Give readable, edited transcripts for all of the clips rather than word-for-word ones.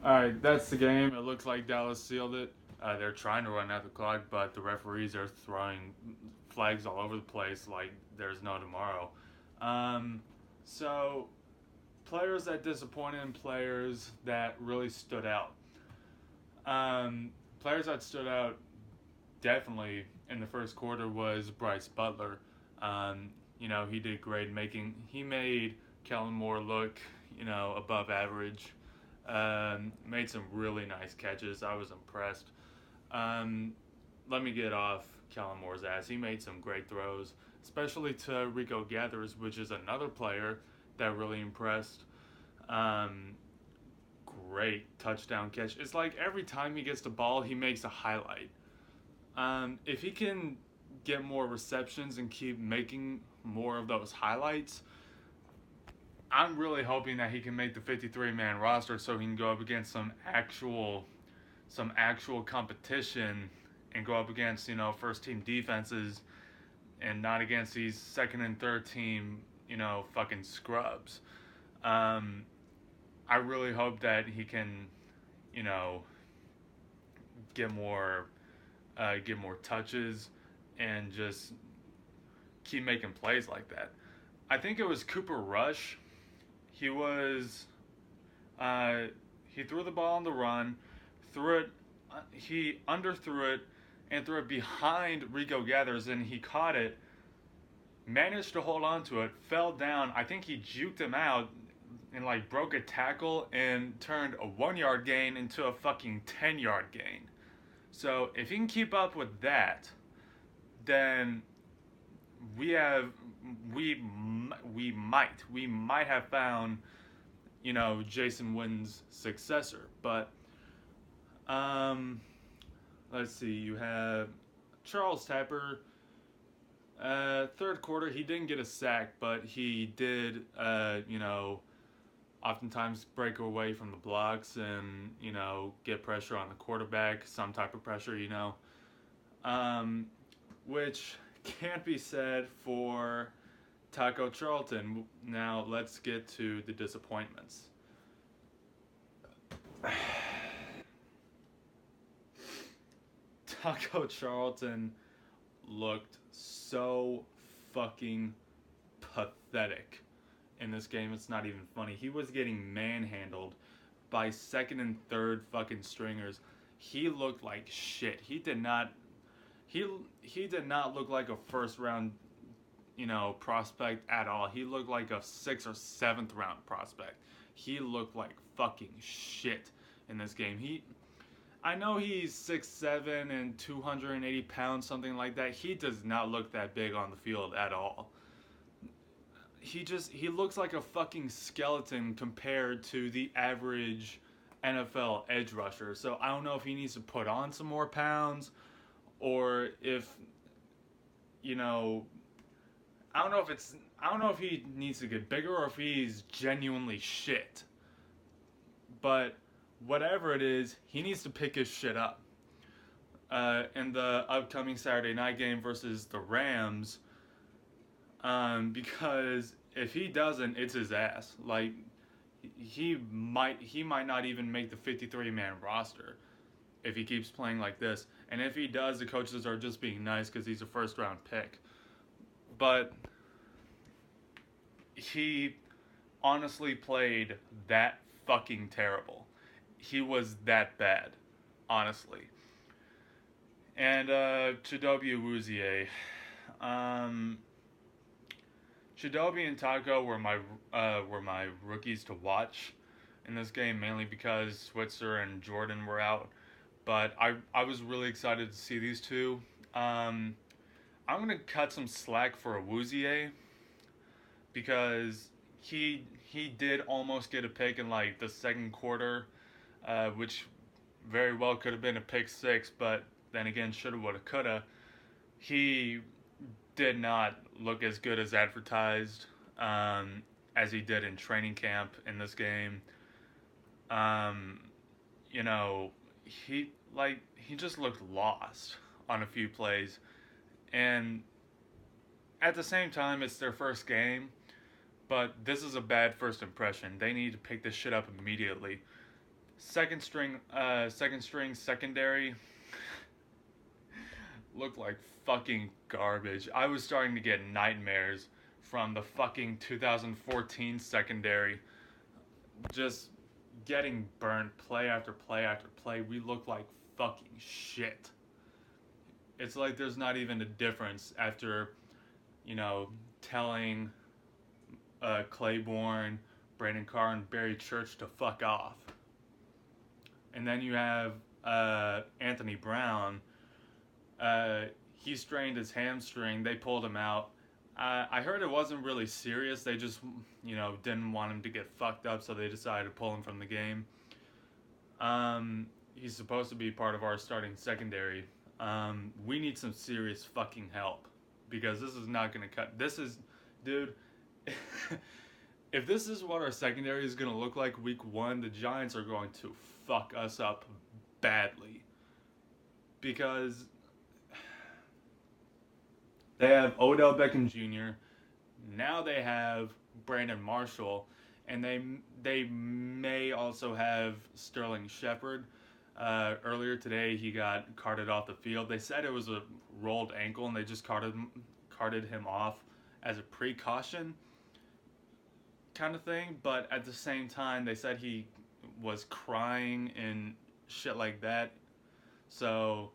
All right, that's the game. It looks like Dallas sealed it. They're trying to run out the clock, but the referees are throwing flags all over the place like there's no tomorrow. Um, so, players that disappointed and players that really stood out. Um, Players that stood out definitely in the first quarter was Bryce Butler. Um, he did great he made Kellen Moore look, above average. Made some really nice catches. I was impressed. Um, Let me get off Kellen Moore's ass. He made some great throws, especially to Rico Gathers, which is another player that really impressed. Um, Great touchdown catch. It's like every time he gets the ball, he makes a highlight. If he can get more receptions and keep making more of those highlights, I'm really hoping that he can make the 53-man roster so he can go up against some actual competition and go up against first team defenses and not against these second and third team fucking scrubs. Um, I really hope that he can you know get more touches and just keep making plays like that. I think it was Cooper Rush. He was uh, he threw the ball on the run, threw it, he underthrew it, and threw it behind Rico Gathers, and he caught it, managed to hold on to it, fell down. I think he juked him out and like broke a tackle and turned a 1 yard gain into a fucking 10 yard gain. So if he can keep up with that, then we have we might have found Jason Witten's successor. But um, let's see, you have Charles Tapper. Third quarter, he didn't get a sack, but he did, oftentimes break away from the blocks and, get pressure on the quarterback, some type of pressure. Um, which can't be said for Taco Charlton. Now, let's get to the disappointments. Taco Charlton looked so fucking pathetic in this game. It's not even funny. He was getting manhandled by second and third fucking stringers. He looked like shit. He did not look like a first round, prospect at all. He looked like a sixth or seventh round prospect. He looked like fucking shit in this game. I know he's 6'7" and 280 pounds, something like that. He does not look that big on the field at all. He looks like a fucking skeleton compared to the average NFL edge rusher. So I don't know if he needs to put on some more pounds or if you know I don't know if he needs to get bigger or if he's genuinely shit. But whatever it is, he needs to pick his shit up. In the upcoming Saturday night game versus the Rams, because if he doesn't, it's his ass. Like he might not even make the 53-man roster if he keeps playing like this. And if he does, the coaches are just being nice because he's a first round pick. But he honestly played that fucking terrible. He was that bad, honestly. And Chidobe Awuzie. Um, Chidobe and Taco were my rookies to watch in this game, mainly because Switzer and Jordan were out. But I was really excited to see these two. Um, I'm gonna cut some slack for Awuzie because he did almost get a pick in like the second quarter, which very well could have been a pick six, but then again, shoulda, woulda, coulda. He did not look as good as advertised, as he did in training camp in this game. Um, you know, he just looked lost on a few plays, and at the same time, it's their first game. But this is a bad first impression. They need to pick this shit up immediately. second string secondary looked like fucking garbage. I was starting to get nightmares from the fucking 2014 secondary, just getting burnt play after play after play. We looked like fucking shit. It's like there's not even a difference after, telling Claiborne, Brandon Carr, and Barry Church to fuck off. And then you have Anthony Brown. He strained his hamstring. They pulled him out. I heard it wasn't really serious. They just, didn't want him to get fucked up, so they decided to pull him from the game. He's supposed to be part of our starting secondary. We need some serious fucking help, because this is not going to cut. This is, dude, if this is what our secondary is going to look like week 1, the Giants are going to fuck us up badly. Because they have Odell Beckham Jr., now they have Brandon Marshall, and they may also have Sterling Shepard. Earlier today, he got carted off the field. They said it was a rolled ankle, and they just carted him off as a precaution kind of thing. But at the same time, they said he was crying and shit like that. So,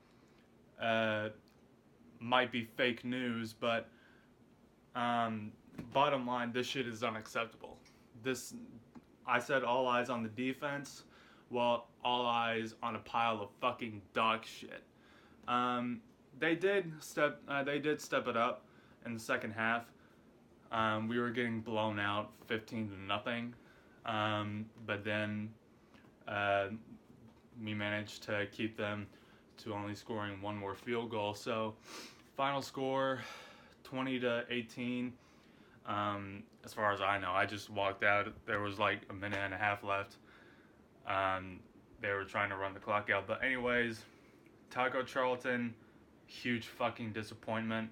might be fake news, but bottom line, this shit is unacceptable. I said all eyes on the defense. Well, all eyes on a pile of fucking dog shit. They did step it up in the second half. We were getting blown out 15-0, but then we managed to keep them to only scoring one more field goal. So, final score 20-18. As far as I know, I just walked out. There was like a minute and a half left. They were trying to run the clock out. But anyways, Taco Charlton, huge fucking disappointment.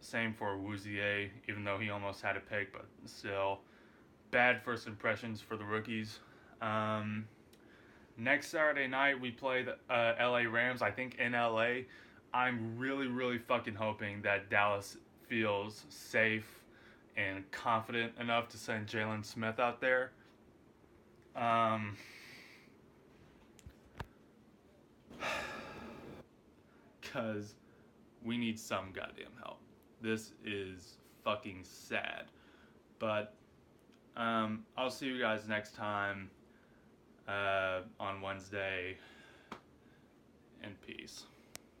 Same for Wouzier, even though he almost had a pick, but still, bad first impressions for the rookies. Next Saturday night, we play the LA Rams, I think in LA. I'm really, really fucking hoping that Dallas feels safe and confident enough to send Jalen Smith out there. Because we need some goddamn help. This is fucking sad. But I'll see you guys next time on Wednesday. And peace.